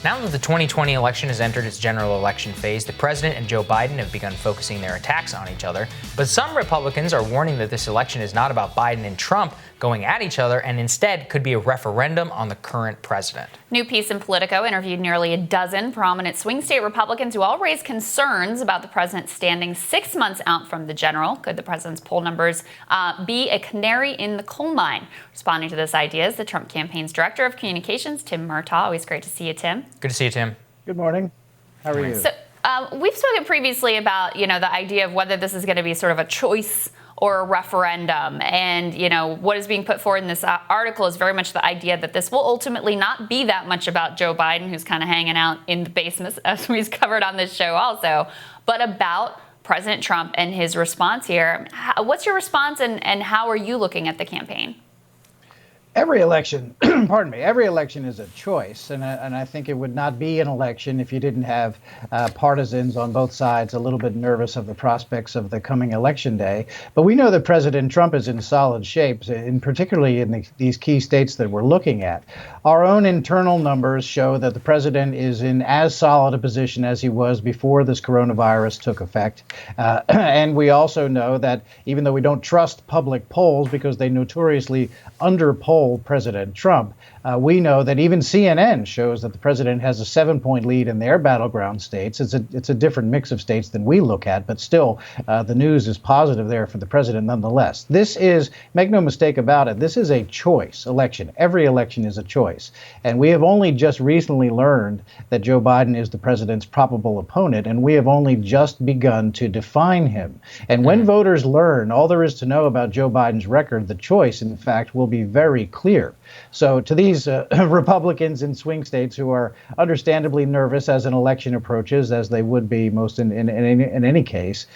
Now that the 2020 election has entered its general election phase, the president and Joe Biden have begun focusing their attacks on each other. But some Republicans are warning that this election is not about Biden and Trump going at each other and instead could be a referendum on the current president. New piece in Politico interviewed nearly a dozen prominent swing state Republicans who all raised concerns about the president standing 6 months out from the general. Could the president's poll numbers be a canary in the coal mine? Responding to this idea is the Trump campaign's director of communications, Tim Murtaugh. Always great to see you, Tim. Good to see you, Tim. Good morning. How are you? So we've spoken previously about, the idea of whether this is going to be sort of a choice or a referendum. And, what is being put forward in this article is very much the idea that this will ultimately not be that much about Joe Biden, who's kind of hanging out in the basement, as we've covered on this show also, but about President Trump and his response here. What's your response and how are you looking at the campaign? Every election, every election is a choice. And I think it would not be an election if you didn't have partisans on both sides a little bit nervous of the prospects of the coming election day. But we know that President Trump is in solid shape, particularly in these key states that we're looking at. Our own internal numbers show that the president is in as solid a position as he was before this coronavirus took effect. And we also know that even though we don't trust public polls because they notoriously underpoll President Trump, we know that even CNN shows that the president has a 7-point lead in their battleground states. It's a different mix of states than we look at, but still the news is positive there for the president nonetheless. This is, make no mistake about it, this is a choice election. Every election is a choice. And we have only just recently learned that Joe Biden is the president's probable opponent, and we have only just begun to define him. And when voters learn all there is to know about Joe Biden's record, the choice, in fact, will be very clear. So to these Republicans in swing states who are understandably nervous as an election approaches, as they would be most in any case,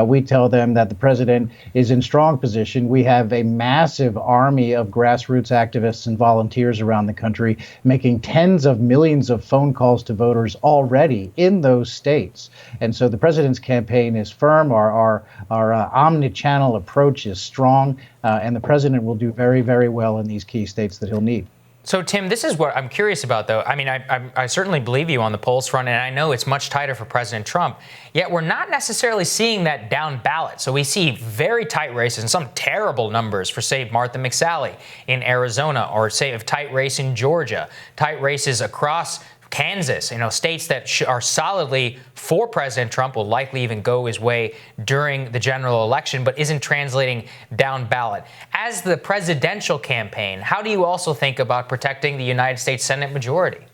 we tell them that the president is in strong position. We have a massive army of grassroots activists and volunteers around the country making tens of millions of phone calls to voters already in those states. And so the president's campaign is firm. Our omni-channel approach is strong, and the president will do very, very well in these key states that he'll need. So, Tim, this is what I'm curious about, though. I mean, I certainly believe you on the polls front, and I know it's much tighter for President Trump, yet we're not necessarily seeing that down ballot. So we see very tight races and some terrible numbers for, say, Martha McSally in Arizona, or, say, a tight race in Georgia, tight races across Kansas, states that are solidly for President Trump, will likely even go his way during the general election, but isn't translating down ballot. As the presidential campaign, how do you also think about protecting the United States Senate majority?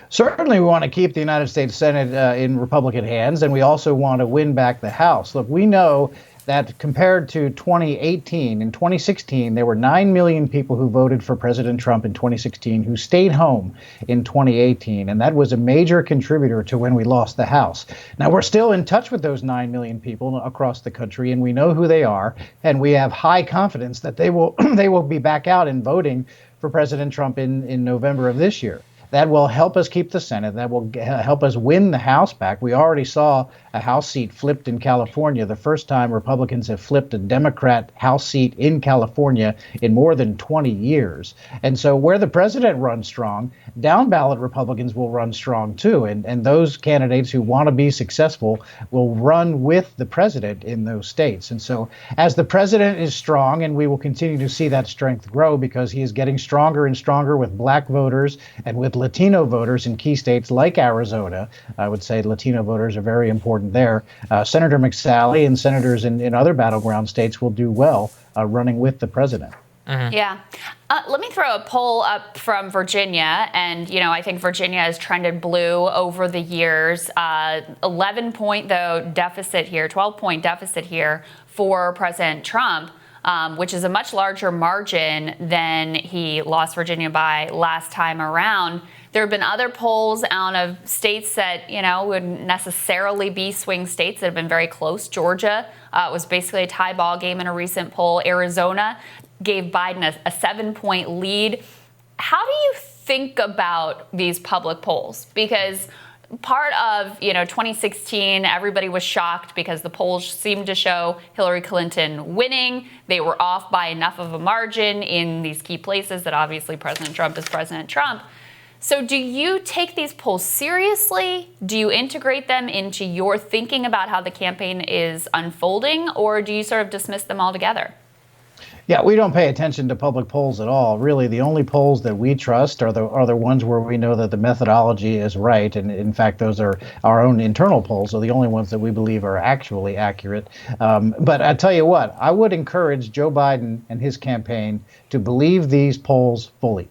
Certainly, we want to keep the United States Senate in Republican hands, and we also want to win back the House. Look, we know that compared to 2018, in 2016, there were 9 million people who voted for President Trump in 2016 who stayed home in 2018. And that was a major contributor to when we lost the House. Now, we're still in touch with those 9 million people across the country, and we know who they are. And we have high confidence that they will be back out and voting for President Trump in November of this year. That will help us keep the Senate. That will help us win the House back. We already saw a House seat flipped in California, the first time Republicans have flipped a Democrat House seat in California in more than 20 years. And so where the president runs strong, down ballot Republicans will run strong too. And those candidates who want to be successful will run with the president in those states. And so as the president is strong, and we will continue to see that strength grow because he is getting stronger and stronger with black voters and with Latino voters in key states like Arizona. I would say Latino voters are very important there. Senator McSally and senators in other battleground states will do well running with the president. Mm-hmm. Yeah. Let me throw a poll up from Virginia. And, I think Virginia has trended blue over the years. 11-point, though, deficit here, 12-point deficit here for President Trump, which is a much larger margin than he lost Virginia by last time around. There have been other polls out of states that, wouldn't necessarily be swing states that have been very close. Georgia was basically a tie ball game in a recent poll. Arizona gave Biden a 7-point lead. How do you think about these public polls? Because part of, 2016, everybody was shocked because the polls seemed to show Hillary Clinton winning. They were off by enough of a margin in these key places that obviously President Trump is President Trump. So do you take these polls seriously? Do you integrate them into your thinking about how the campaign is unfolding, or do you sort of dismiss them altogether? Yeah, we don't pay attention to public polls at all. Really, the only polls that we trust are the ones where we know that the methodology is right. And in fact, those are our own internal polls, are the only ones that we believe are actually accurate. But I tell you what, I would encourage Joe Biden and his campaign to believe these polls fully.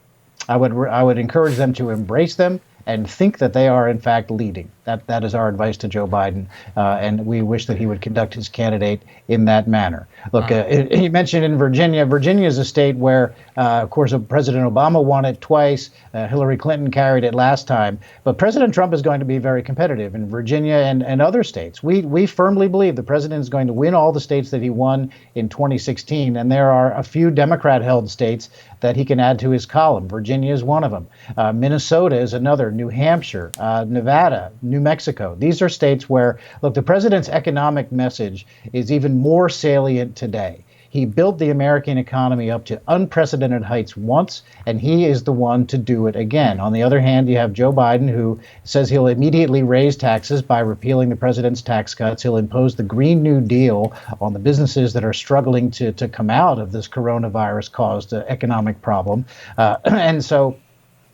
I would encourage them to embrace them and think that they are in fact leading. That is our advice to Joe Biden, and we wish that he would conduct his candidate in that manner. Look, he mentioned in Virginia. Virginia is a state where, of course, President Obama won it twice. Hillary Clinton carried it last time. But President Trump is going to be very competitive in Virginia and other states. We firmly believe the president is going to win all the states that he won in 2016, and there are a few Democrat-held states that he can add to his column. Virginia is one of them. Minnesota is another. New Hampshire, Nevada, New Mexico. These are states where, look, the president's economic message is even more salient today. He built the American economy up to unprecedented heights once, and he is the one to do it again. On the other hand, you have Joe Biden, who says he'll immediately raise taxes by repealing the president's tax cuts. He'll impose the Green New Deal on the businesses that are struggling to come out of this coronavirus-caused economic problem. And so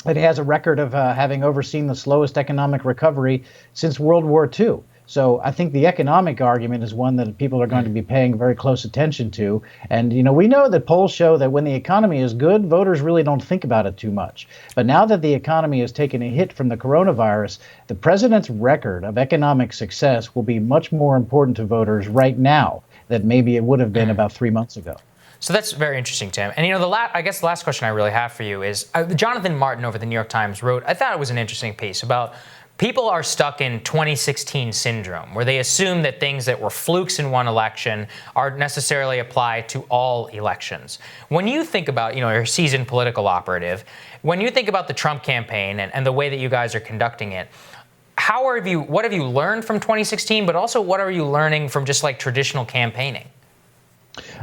it has a record of having overseen the slowest economic recovery since World War II. So I think the economic argument is one that people are going to be paying very close attention to. And, we know that polls show that when the economy is good, voters really don't think about it too much. But now that the economy has taken a hit from the coronavirus, the president's record of economic success will be much more important to voters right now than maybe it would have been about 3 months ago. So that's very interesting, Tim. And I guess the last question I really have for you is Jonathan Martin over the New York Times wrote, I thought it was an interesting piece about people are stuck in 2016 syndrome, where they assume that things that were flukes in one election are necessarily apply to all elections. When you think about, you're a seasoned political operative, when you think about the Trump campaign and the way that you guys are conducting it, what have you learned from 2016, but also what are you learning from just like traditional campaigning?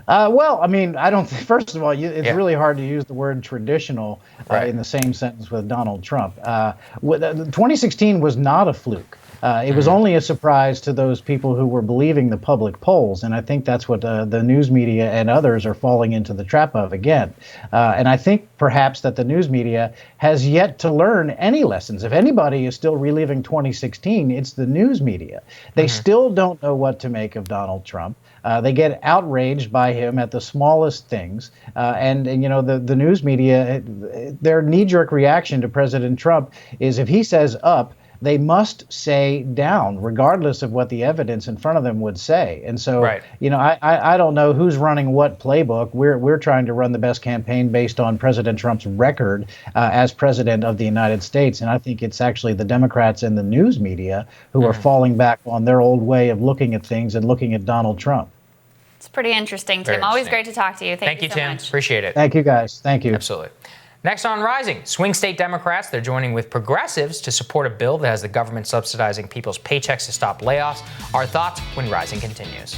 Well, I mean, first of all, it's really hard to use the word traditional in the same sentence with Donald Trump. 2016 was not a fluke. It was only a surprise to those people who were believing the public polls. And I think that's what the news media and others are falling into the trap of again. And I think perhaps that the news media has yet to learn any lessons. If anybody is still reliving 2016, it's the news media. They still don't know what to make of Donald Trump. They get outraged by him at the smallest things. And the news media, their knee-jerk reaction to President Trump is if he says up, they must say down, regardless of what the evidence in front of them would say. And so, I don't know who's running what playbook. We're trying to run the best campaign based on President Trump's record as president of the United States. And I think it's actually the Democrats and the news media who are falling back on their old way of looking at things and looking at Donald Trump. It's pretty interesting, Tim. Always great to talk to you. Thank you so Tim. much. Appreciate it. Thank you, guys. Thank you. Absolutely. Next on Rising, swing state Democrats, they're joining with progressives to support a bill that has the government subsidizing people's paychecks to stop layoffs. Our thoughts when Rising continues.